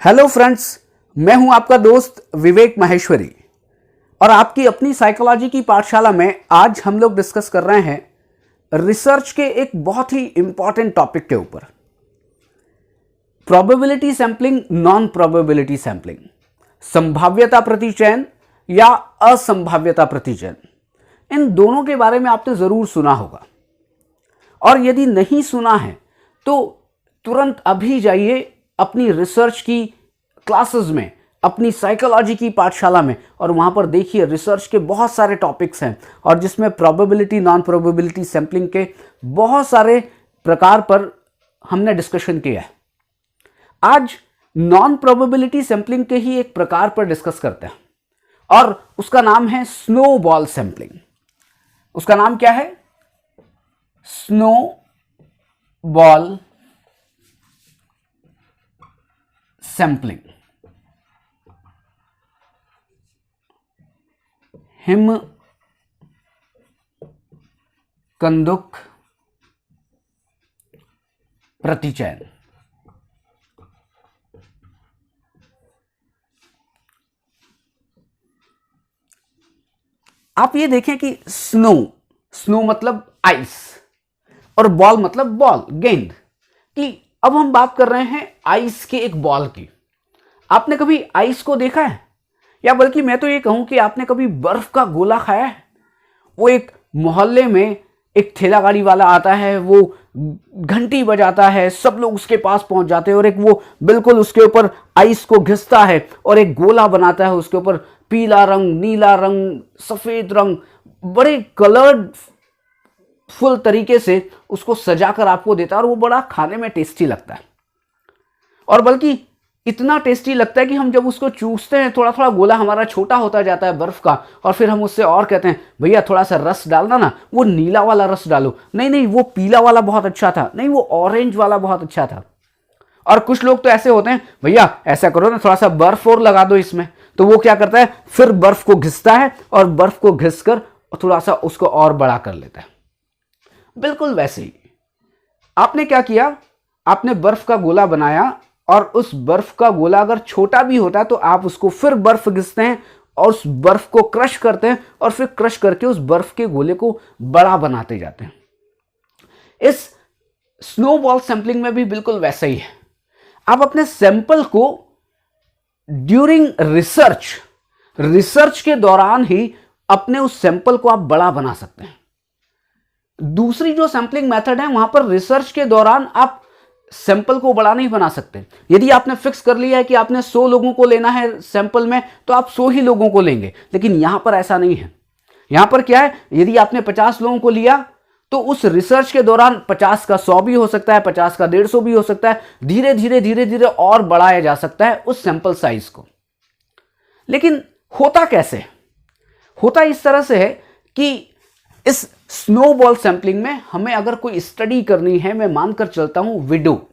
Hello friends, मैं हूं आपका दोस्त विवेक माहेश्वरी और आपकी अपनी साइकोलॉजी की पाठशाला में आज हम लोग डिस्कस कर रहे हैं रिसर्च के एक बहुत ही इंपॉर्टेंट टॉपिक के ऊपर, probability sampling, non probability sampling, संभाव्यता प्रतिचयन या असंभाव्यता प्रतिचयन। इन दोनों के बारे में आपने जरूर सुना होगा और यदि नहीं सुना है तो तुरंत अभी जाइए अपनी रिसर्च की क्लासेस में, अपनी साइकोलॉजी की पाठशाला में, और वहां पर देखिए रिसर्च के बहुत सारे टॉपिक्स हैं और जिसमें प्रोबेबिलिटी, नॉन प्रोबेबिलिटी सैंपलिंग के बहुत सारे प्रकार पर हमने डिस्कशन किया है। आज नॉन प्रोबेबिलिटी सैंपलिंग के ही एक प्रकार पर डिस्कस करते हैं और उसका नाम है स्नो बॉल सैंपलिंग। उसका नाम क्या है? Snow ball sampling. हिम कंदुक प्रतिचयन। आप ये देखें कि स्नो मतलब आइस और बॉल मतलब बॉल, गेंद की। अब हम बात कर रहे हैं आइस के एक बॉल की। आपने कभी आइस को देखा है? या बल्कि मैं तो ये कहूं कि आपने कभी बर्फ का गोला खाया है? वो एक मोहल्ले में एक ठेला गाड़ी वाला आता है, वो घंटी बजाता है, सब लोग उसके पास पहुंच जाते हैं और एक वो बिल्कुल उसके ऊपर आइस को घिसता है और एक गोला बनाता है, उसके ऊपर पीला रंग, नीला रंग, सफेद रंग, बड़े कलर्ड फुल तरीके से उसको सजाकर आपको देता है और वो बड़ा खाने में टेस्टी लगता है। और बल्कि इतना टेस्टी लगता है कि हम जब उसको चूसते हैं, थोड़ा थोड़ा गोला हमारा छोटा होता जाता है बर्फ का, और फिर हम उससे और कहते हैं भैया थोड़ा सा रस डालना ना, वो नीला वाला रस डालो, नहीं वो पीला वाला बहुत अच्छा था, नहीं वो ऑरेंज वाला बहुत अच्छा था। और कुछ लोग तो ऐसे होते हैं, भैया ऐसा करो ना, थोड़ा सा बर्फ और लगा दो इसमें। तो वो क्या करता है, फिर बर्फ को घिसता है और बर्फ को घिस कर थोड़ा सा उसको और बड़ा कर लेता है। बिल्कुल वैसे ही आपने क्या किया, आपने बर्फ का गोला बनाया और उस बर्फ का गोला अगर छोटा भी होता है तो आप उसको फिर बर्फ घिसते हैं और उस बर्फ को क्रश करते हैं और फिर क्रश करके उस बर्फ के गोले को बड़ा बनाते जाते हैं। इस स्नो बॉल सैंपलिंग में भी बिल्कुल वैसा ही है। आप अपने सैंपल को ड्यूरिंग रिसर्च के दौरान ही अपने उस सैंपल को आप बड़ा बना सकते हैं। दूसरी जो सैंपलिंग मेथड है, वहां पर रिसर्च के दौरान आप सैंपल को बड़ा नहीं बना सकते। यदि आपने फिक्स कर लिया है कि आपने 100 लोगों को लेना है सैंपल में, तो आप 100 ही लोगों को लेंगे। लेकिन यहां पर ऐसा नहीं है। यहां पर क्या है, यदि आपने 50 लोगों को लिया तो उस रिसर्च के दौरान 50 का 100 भी हो सकता है, 50 का 150 भी हो सकता है। धीरे धीरे और बढ़ाया जा सकता है उस सैंपल साइज को। लेकिन होता कैसे? होता इस तरह से है कि इस स्नो बॉल सैंपलिंग में हमें अगर कोई स्टडी करनी है, मैं मानकर चलता हूं विडो,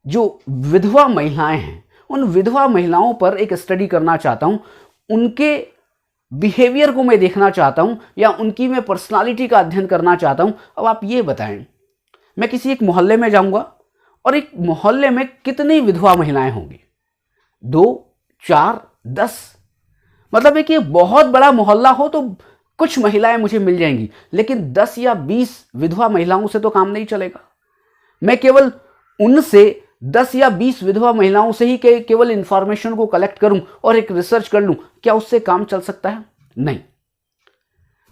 जो विधवा महिलाएं हैं, उन विधवा महिलाओं पर एक स्टडी करना चाहता हूं, उनके बिहेवियर को मैं देखना चाहता हूं या उनकी मैं पर्सनालिटी का अध्ययन करना चाहता हूं। अब आप ये बताएं, मैं किसी एक मोहल्ले में जाऊंगा और एक मोहल्ले में कितनी विधवा महिलाएं होंगी? 2, 4, 10? मतलब एक ये बहुत बड़ा मोहल्ला हो तो कुछ महिलाएं मुझे मिल जाएंगी, लेकिन 10 या 20 विधवा महिलाओं से तो काम नहीं चलेगा। मैं केवल उनसे 10 या 20 विधवा महिलाओं से ही केवल इंफॉर्मेशन को कलेक्ट करूं और एक रिसर्च कर लूं, क्या उससे काम चल सकता है? नहीं।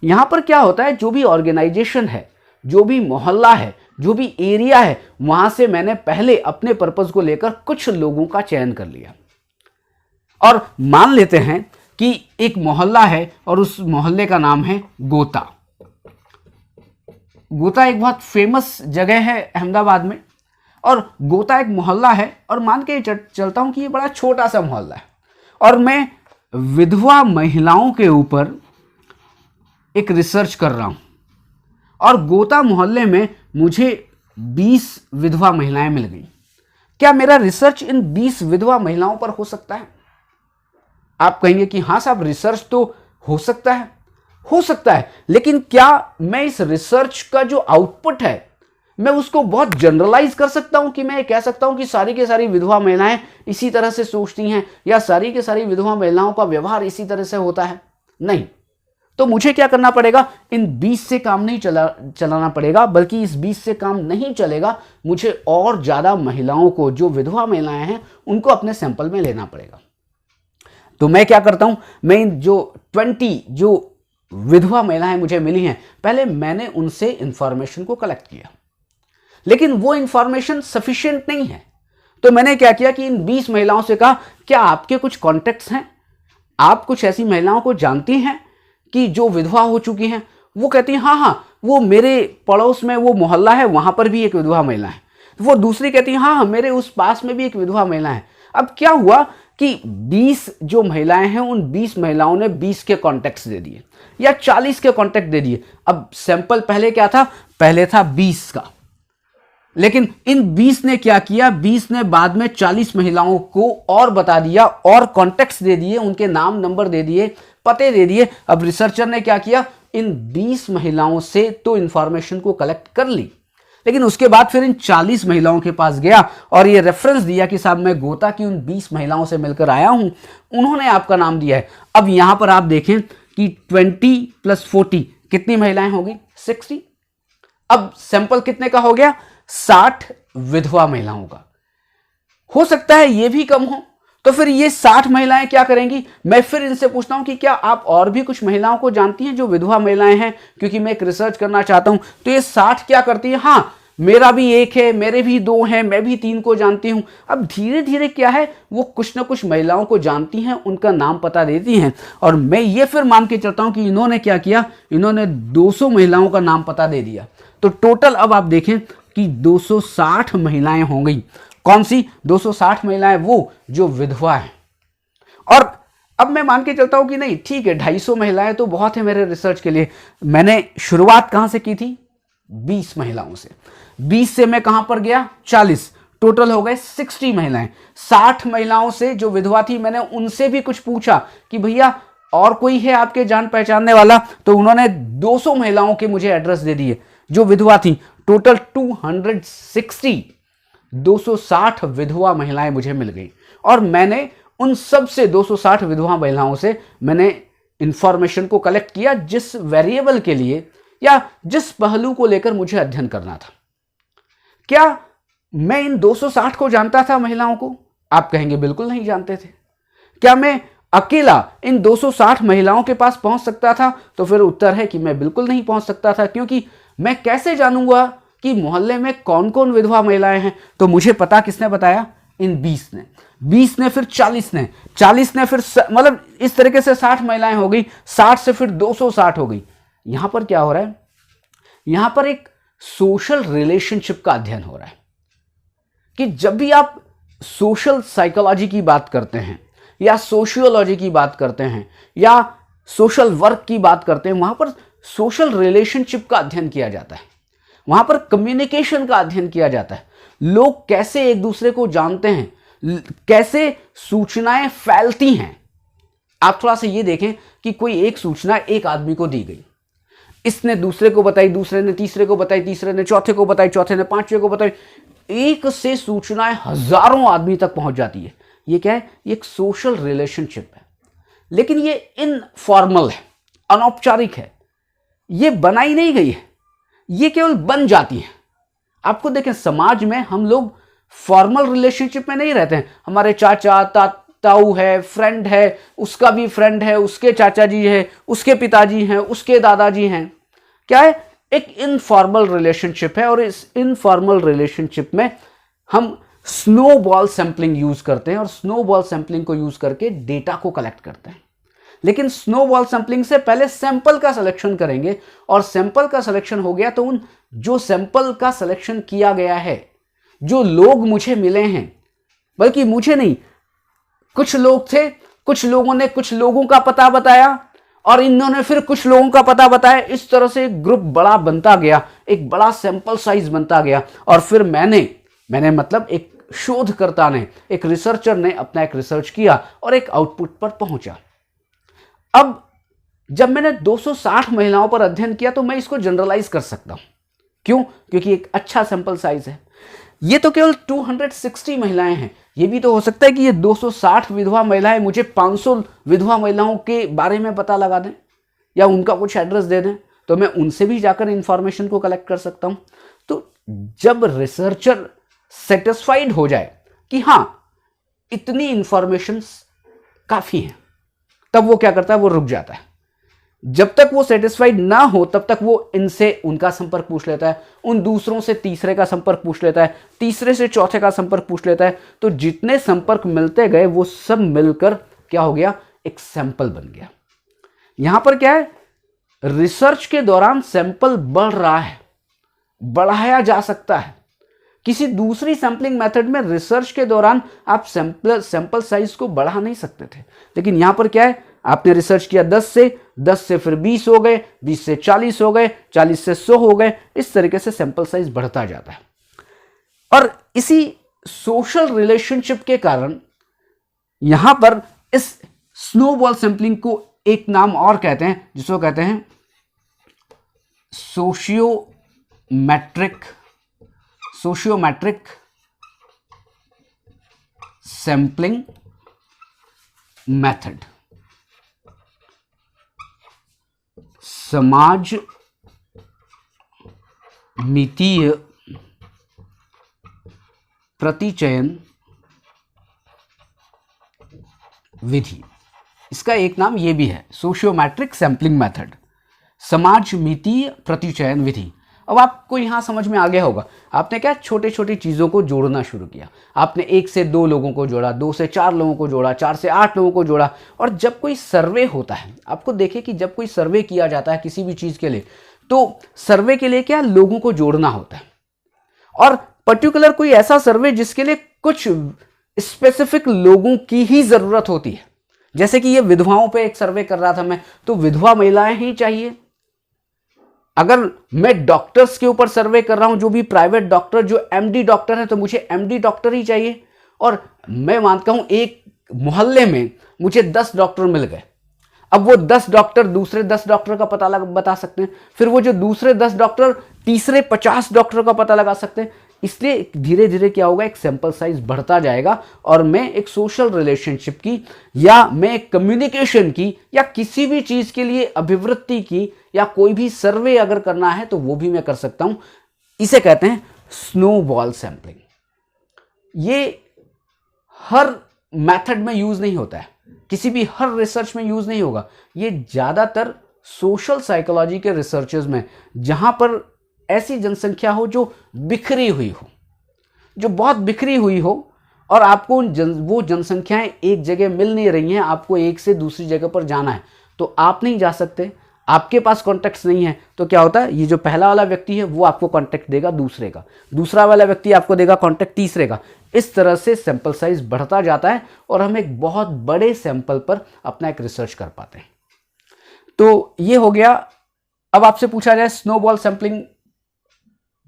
यहां पर क्या होता है, जो भी ऑर्गेनाइजेशन है, जो भी मोहल्ला है, जो भी एरिया है, वहां से मैंने पहले अपने पर्पज को लेकर कुछ लोगों का चयन कर लिया। और मान लेते हैं कि एक मोहल्ला है और उस मोहल्ले का नाम है गोता। गोता एक बहुत फेमस जगह है अहमदाबाद में, और गोता एक मोहल्ला है और मान के चलता हूं कि ये बड़ा छोटा सा मोहल्ला है और मैं विधवा महिलाओं के ऊपर एक रिसर्च कर रहा हूं और गोता मोहल्ले में मुझे 20 विधवा महिलाएं मिल गई। क्या मेरा रिसर्च इन 20 विधवा महिलाओं पर हो सकता है? आप कहेंगे कि हाँ साहब, रिसर्च तो हो सकता है, लेकिन क्या मैं इस रिसर्च का जो आउटपुट है मैं उसको बहुत जनरलाइज कर सकता हूं कि मैं कह सकता हूं कि सारी की सारी विधवा महिलाएं इसी तरह से सोचती हैं, या सारी की सारी विधवा महिलाओं का व्यवहार इसी तरह से होता है? नहीं। तो मुझे क्या करना पड़ेगा? इन 20 से काम नहीं चलाना पड़ेगा, बल्कि इस 20 से काम नहीं चलेगा, मुझे और ज्यादा महिलाओं को, जो विधवा महिलाएं हैं, उनको अपने सैंपल में लेना पड़ेगा। तो मैं क्या करता हूं, मैं इन जो 20 जो विधवा महिलाएं मुझे मिली हैं, पहले मैंने उनसे इंफॉर्मेशन को कलेक्ट किया, लेकिन वो इंफॉर्मेशन सफिशिएंट नहीं है। तो मैंने क्या किया कि इन 20 महिलाओं से कहा, क्या आपके कुछ कॉन्टेक्ट्स हैं? आप कुछ ऐसी महिलाओं को जानती हैं कि जो विधवा हो चुकी हैं? वो कहती हैं हाँ हाँ, वो मेरे पड़ोस में वो मोहल्ला है, वहां पर भी एक विधवा महिला है। वो दूसरी कहती है हाँ हाँ, मेरे उस पास में भी एक विधवा महिला है। अब क्या हुआ कि 20 जो महिलाएं हैं, उन 20 महिलाओं ने 20 के कॉन्टेक्ट्स दे दिए या 40 के कॉन्टेक्ट दे दिए। अब सैंपल पहले क्या था? पहले था 20 का, लेकिन इन 20 ने क्या किया, 20 ने बाद में 40 महिलाओं को और बता दिया, और कॉन्टेक्ट्स दे दिए, उनके नाम नंबर दे दिए, पते दे दिए। अब रिसर्चर ने क्या किया, इन 20 महिलाओं से तो इंफॉर्मेशन को कलेक्ट कर ली, लेकिन उसके बाद फिर इन 40 महिलाओं के पास गया और ये रेफरेंस दिया कि साहब मैं गोता की उन 20 महिलाओं से मिलकर आया हूं, उन्होंने आपका नाम दिया है। अब यहां पर आप देखें कि 20 + 40 कितनी महिलाएं होगी? 60। अब सैंपल कितने का हो गया? 60 विधवा महिलाओं का। हो सकता है ये भी कम हो, तो फिर ये 60 महिलाएं क्या करेंगी? मैं फिर इनसे पूछता हूं कि क्या आप और भी कुछ महिलाओं को जानती हैं जो विधवा महिलाएं हैं, क्योंकि मैं एक रिसर्च करना चाहता हूं। तो ये 60 क्या करती है, हाँ मेरा भी एक है, मेरे भी 2 हैं, मैं भी 3 को जानती हूं। अब धीरे धीरे क्या है, वो कुछ ना कुछ महिलाओं को जानती हैं, उनका नाम पता देती हैं, और मैं ये फिर मान के चलता हूं कि इन्होंने क्या किया, इन्होंने 200 महिलाओं का नाम पता दे दिया। तो टोटल अब आप देखें कि 260 महिलाएं हो गई। कौन सी 260 महिलाएं? वो जो विधवा है। और अब मैं मान के चलता हूं कि नहीं ठीक है, 250 महिलाएं तो बहुत है मेरे रिसर्च के लिए। मैंने शुरुआत कहां से की थी? 20 महिलाओं से। 20 से मैं कहां पर गया? 40। टोटल हो गए 60 महिलाएं। 60 महिलाओं से जो विधवा थी, मैंने उनसे भी कुछ पूछा कि भैया और कोई है आपके जान पहचानने वाला? तो उन्होंने 200 महिलाओं के मुझे एड्रेस दे दिए जो विधवा थी। टोटल 260 260 विधवा महिलाएं मुझे मिल गई, और मैंने उन सब से 260 विधवा महिलाओं से मैंने इंफॉर्मेशन को कलेक्ट किया, जिस वेरिएबल के लिए या जिस पहलू को लेकर मुझे अध्ययन करना था। क्या मैं इन 260 को जानता था महिलाओं को? आप कहेंगे बिल्कुल नहीं जानते थे। क्या मैं अकेला इन 260 महिलाओं के पास पहुंच सकता था? तो फिर उत्तर है कि मैं बिल्कुल नहीं पहुंच सकता था, क्योंकि मैं कैसे जानूंगा कि मोहल्ले में कौन कौन विधवा महिलाएं हैं? तो मुझे पता किसने बताया? इन 20 ने। 20 ने, फिर 40 ने, 40 ने, फिर मतलब इस तरीके से 60 महिलाएं हो गई। 60 से फिर 260 हो गई। यहां पर क्या हो रहा है? यहां पर एक सोशल रिलेशनशिप का अध्ययन हो रहा है कि जब भी आप सोशल साइकोलॉजी की बात करते हैं, या सोशियोलॉजी की बात करते हैं, या सोशल वर्क की बात करते हैं, वहां पर सोशल रिलेशनशिप का अध्ययन किया जाता है। वहां पर कम्युनिकेशन का अध्ययन किया जाता है। लोग कैसे एक दूसरे को जानते हैं, कैसे सूचनाएं फैलती हैं। आप थोड़ा सा ये देखें कि कोई एक सूचना एक आदमी को दी गई, इसने दूसरे को बताई, दूसरे ने तीसरे को बताई, तीसरे ने चौथे को बताई, चौथे ने पांचवे को बताई, एक से सूचनाएं हजारों आदमी तक पहुंच जाती है। ये क्या है? ये एक सोशल रिलेशनशिप है, लेकिन ये इनफॉर्मल है, अनौपचारिक है, ये बनाई नहीं गई है, ये केवल बन जाती है। आपको देखें, समाज में हम लोग फॉर्मल रिलेशनशिप में नहीं रहते हैं। हमारे चाचा ताऊ है, फ्रेंड है, उसका भी फ्रेंड है, उसके चाचा जी है, उसके पिताजी हैं, उसके दादाजी हैं। क्या है? एक इनफॉर्मल रिलेशनशिप है, और इस इनफॉर्मल रिलेशनशिप में हम स्नोबॉल सैंपलिंग यूज करते हैं, और स्नोबॉल सैंपलिंग को यूज करके डेटा को कलेक्ट करते हैं। लेकिन स्नोबॉल सैंपलिंग से पहले सैंपल का सिलेक्शन करेंगे, और सैंपल का सिलेक्शन हो गया तो उन जो सैंपल का सिलेक्शन किया गया है, जो लोग मुझे मिले हैं, बल्कि मुझे नहीं, कुछ लोग थे, कुछ लोगों ने कुछ लोगों का पता बताया, और इन्होंने फिर कुछ लोगों का पता बताया। इस तरह से एक ग्रुप बड़ा बनता गया, एक बड़ा सैंपल साइज बनता गया, और फिर मैंने मतलब एक शोधकर्ता ने, एक रिसर्चर ने अपना एक रिसर्च किया और एक आउटपुट पर पहुंचा। अब जब मैंने 260 महिलाओं पर अध्ययन किया, तो मैं इसको जनरलाइज कर सकता हूं। क्यों? क्योंकि एक अच्छा सैंपल साइज है। ये तो केवल 260 महिलाएं हैं, ये भी तो हो सकता है कि ये 260 विधवा महिलाएं मुझे 500 विधवा महिलाओं के बारे में पता लगा दें या उनका कुछ एड्रेस दे दें, तो मैं उनसे भी जाकर इंफॉर्मेशन को कलेक्ट कर सकता हूं। तो जब रिसर्चर सेटिस्फाइड हो जाए कि हां इतनी इंफॉर्मेशन काफी है, तब वो क्या करता है, वो रुक जाता है। जब तक वो सेटिस्फाइड ना हो तब तक वो इनसे उनका संपर्क पूछ लेता है, उन दूसरों से तीसरे का संपर्क पूछ लेता है, तीसरे से चौथे का संपर्क पूछ लेता है। तो जितने संपर्क मिलते गए वो सब मिलकर क्या हो गया, एक सैंपल बन गया। यहां पर क्या है, रिसर्च के दौरान सैंपल बढ़ रहा है, बढ़ाया जा सकता है। किसी दूसरी सैंपलिंग मेथड में रिसर्च के दौरान आप सैंपल साइज को बढ़ा नहीं सकते थे, लेकिन यहां पर क्या है, आपने रिसर्च किया 10 से फिर 20 हो गए, 20 से 40 हो गए, 40 से 100 हो गए, इस तरीके से सैंपल साइज बढ़ता जाता है। और इसी सोशल रिलेशनशिप के कारण यहां पर इस स्नोबॉल सैंपलिंग को एक नाम और कहते हैं, जिसको कहते हैं सोशियोमेट्रिक सैंपलिंग मेथड। समाज मितीय प्रतिचयन विधि, इसका एक नाम ये भी है, सोशियोमेट्रिक सैंपलिंग मेथड, समाज मितीय प्रतिचयन विधि। अब आपको यहां समझ में आ गया होगा, आपने क्या छोटे छोटी चीजों को जोड़ना शुरू किया। आपने 1 से 2 लोगों को जोड़ा, 2 से 4 लोगों को जोड़ा, 4 से 8 लोगों को जोड़ा। और जब कोई सर्वे होता है, आपको देखिए कि जब कोई सर्वे किया जाता है किसी भी चीज के लिए, तो सर्वे के लिए क्या लोगों को जोड़ना होता है, और पर्टिकुलर कोई ऐसा सर्वे जिसके लिए कुछ स्पेसिफिक लोगों की ही जरूरत होती है। जैसे कि ये विधवाओं पे एक सर्वे कर रहा था मैं, तो विधवा महिलाएं ही चाहिए। अगर मैं डॉक्टर्स के ऊपर सर्वे कर रहा हूं, जो भी प्राइवेट डॉक्टर, जो एमडी डॉक्टर है, तो मुझे एमडी डॉक्टर ही चाहिए। और मैं मानता हूं एक मोहल्ले में मुझे 10 डॉक्टर मिल गए, अब वो 10 डॉक्टर दूसरे 10 डॉक्टर का पता बता सकते हैं, फिर वो जो दूसरे 10 डॉक्टर तीसरे 50 डॉक्टर का पता लगा सकते हैं। इसलिए धीरे धीरे क्या होगा, एक सैंपल साइज बढ़ता जाएगा, और मैं एक सोशल रिलेशनशिप की, या मैं एक कम्युनिकेशन की, या किसी भी चीज के लिए अभिवृत्ति की, या कोई भी सर्वे अगर करना है तो वो भी मैं कर सकता हूं। इसे कहते हैं स्नोबॉल सैंपलिंग। ये हर मेथड में यूज नहीं होता है, किसी भी हर रिसर्च में यूज नहीं होगा। ये ज्यादातर सोशल साइकोलॉजी के रिसर्चेस में, जहां पर ऐसी जनसंख्या हो जो बिखरी हुई हो, जो बहुत बिखरी हुई हो, और आपको वो जनसंख्याएं एक जगह मिल नहीं रही हैं, आपको एक से दूसरी जगह पर जाना है, तो आप नहीं जा सकते, आपके पास कॉन्टैक्ट्स नहीं है। तो क्या होता है, ये जो पहला वाला व्यक्ति है वो आपको कॉन्टैक्ट देगा दूसरे का, दूसरा वाला व्यक्ति आपको देगा कॉन्टैक्ट तीसरे का। इस तरह से सैंपल साइज बढ़ता जाता है, और हम एक बहुत बड़े सैंपल पर अपना एक रिसर्च कर पाते हैं। तो ये हो गया। अब आपसे पूछा जाए स्नोबॉल सैंपलिंग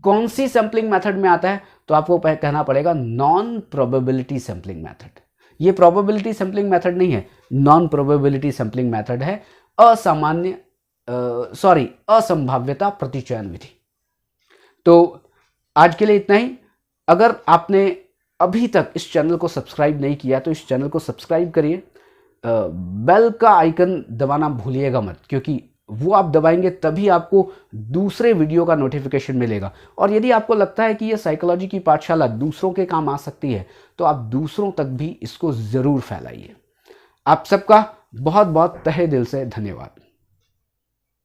कौन सी सैंपलिंग मेथड में आता है, तो आपको कहना पड़ेगा नॉन प्रोबेबिलिटी सैंपलिंग मेथड। ये प्रोबेबिलिटी सैंपलिंग मेथड नहीं है, नॉन प्रोबेबिलिटी सैंपलिंग मेथड है, असंभाव्यता प्रतिचयन विधि। तो आज के लिए इतना ही। अगर आपने अभी तक इस चैनल को सब्सक्राइब नहीं किया तो इस चैनल को सब्सक्राइब करिए, बेल का आइकन दबाना भूलिएगा मत, क्योंकि वो आप दबाएंगे तभी आपको दूसरे वीडियो का नोटिफिकेशन मिलेगा। और यदि आपको लगता है कि ये साइकोलॉजी की पाठशाला दूसरों के काम आ सकती है, तो आप दूसरों तक भी इसको जरूर फैलाइए। आप सबका बहुत बहुत तहे दिल से धन्यवाद।